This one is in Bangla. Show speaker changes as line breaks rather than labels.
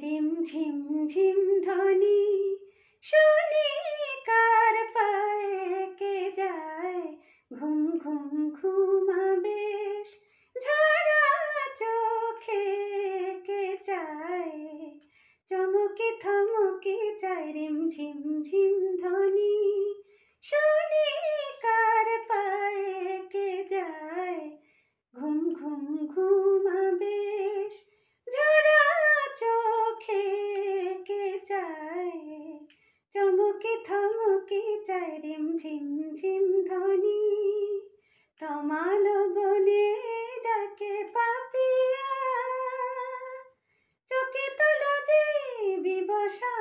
রিম ঝিম ঝিম ধ্বনি শুনি কার পায়ে কে যায় ঘুম ঘুম ঘুমাবেশ ঝরা চোখে কে চায় চমকে থমকে চায় রিম ঝিম ঝিম ধ্বনি শুনি কার পায়ে কে যায় ঘুম ঘুম ঘুমাবেশ ঝরা চোখে কে চায় চমকে থমকে চায় রিম ঝিম ঝিম ধ্বনি তমাল বনে ডাকে পাপিয়া চোখে তোলা যে বিবসা